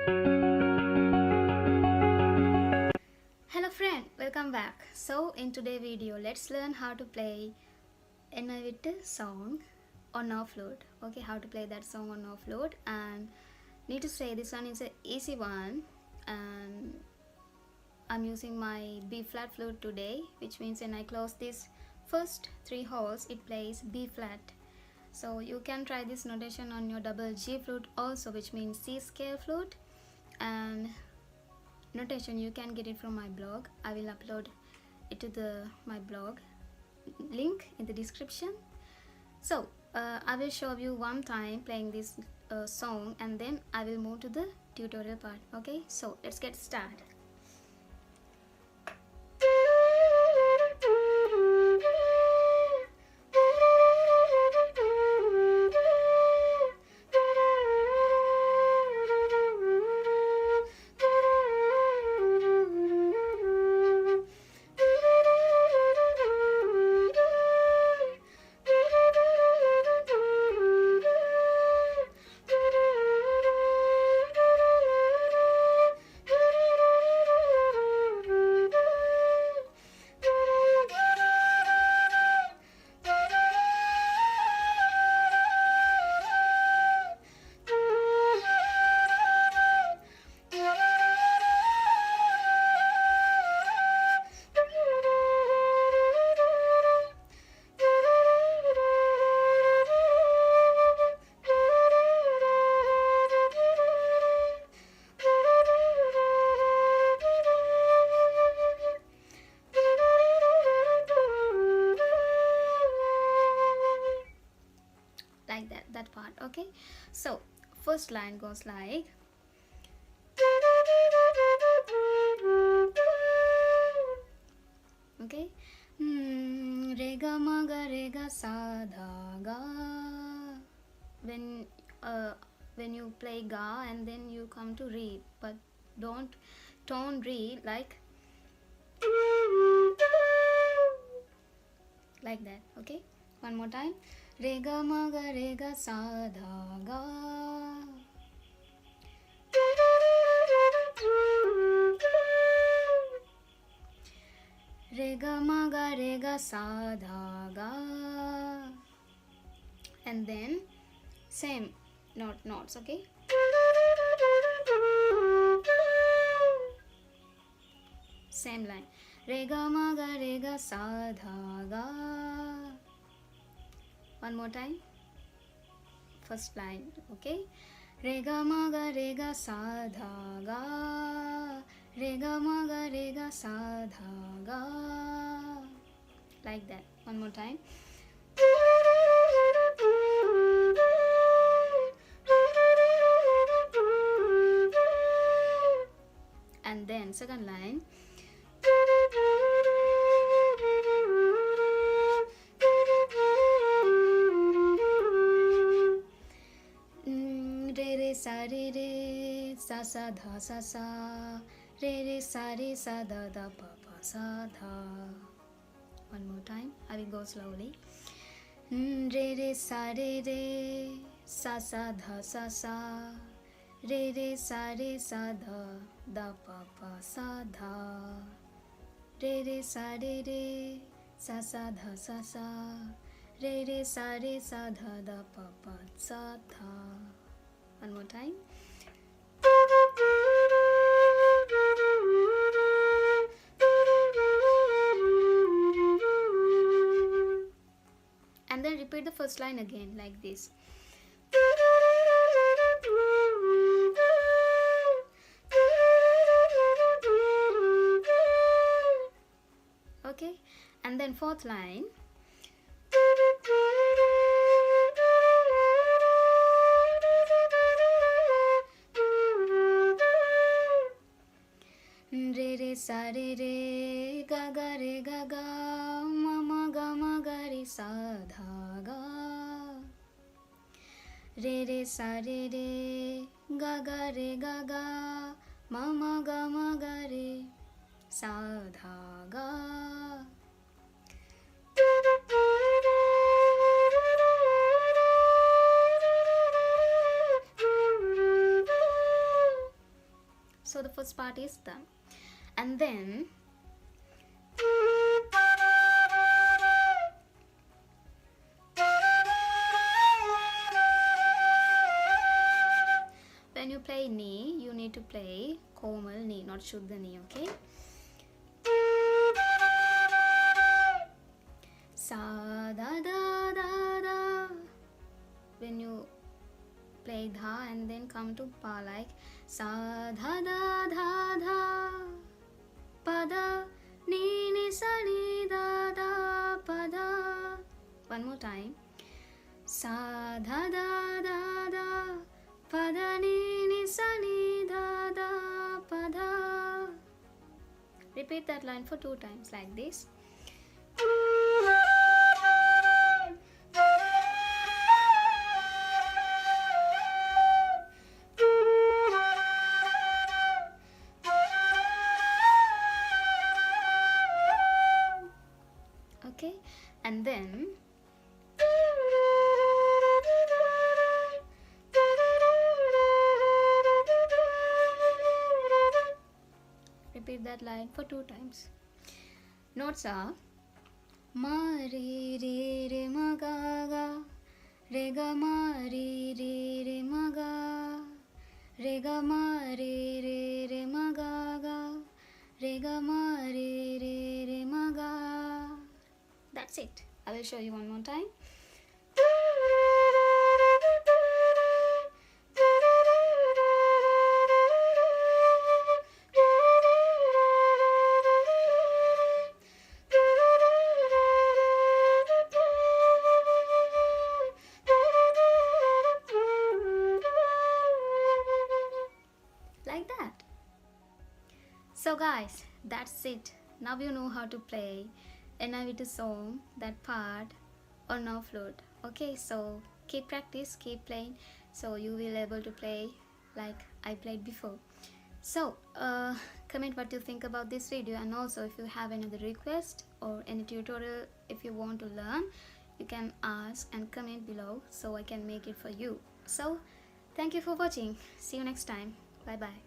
Hello friend, welcome back. So in today's video, let's learn how to play Ennai vittu song on our flute. Okay, how to play that song on our flute. And need to say this one is an easy one, and I'm using my B flat flute today, which means when I close this first three holes, it plays B flat. So you can try this notation on your double G flute also, which means C scale flute. And notation you can get it from my blog. I will upload it to my blog link in the description. So I will show you one time playing this song, and then I will move to the tutorial part. Okay, so let's get started. Like that part. Okay, so first line goes like, okay, re ga ma ga re ga sa dha ga. When you play ga and then you come to re, but don't tone re like that. Okay, one more time. Re ga ma ga re ga sa dha ga. Re ga ma ga re ga sa dha ga. And then same notes. Okay, same line. Re ga ma ga re ga sa dha ga. One more time, first line. Okay, re ga ma ga re ga sa dha ga. Re ga ma ga re ga sa dha ga. Like that. One more time. And then second line. Re re sa re re sa sa dha sa sa. Re re sa da da pa pa sa dha. One more time, I will go slowly. Re re sa dha sa sa. Re re sa dha da pa pa sa dha. Re re sa dha sa sa. Re re sa dha da pa pa sa dha. One more time. And then repeat the first line again like this. Okay, and then fourth line. Re re sa re ga ga re ga ga. Ma ga re sa dha ga. Re re sa re ga ga re ga ga. Ma ga re sa dha ga. So the first part is done. And then when you play knee, you need to play komal knee, not shuddha knee, okay? Sa da da da da. When you play dha and then come to pa, like sa dha da dha dha, pada ni ni sa ni da da pada. One more time. Sa dha da da da, pada ni ni sa ni da da pada. Repeat that line for 2 times like this. Okay, and then repeat that line for 2 times. Notes are ma re re re ma ga ga, re ga ma re re re ma ga, re ga ma re re re ma ga ga, re ga ma re re re ma ga. That's it. I will show you one more time. Like that. So guys, that's it. Now you know how to play Ennai vittu song, that part on our flute. Okay, so keep practice, keep playing, so you will able to play like I played before. So comment what you think about this video, and also if you have any other request or any tutorial if you want to learn, you can ask and comment below so I can make it for you. So thank you for watching. See you next time. Bye bye.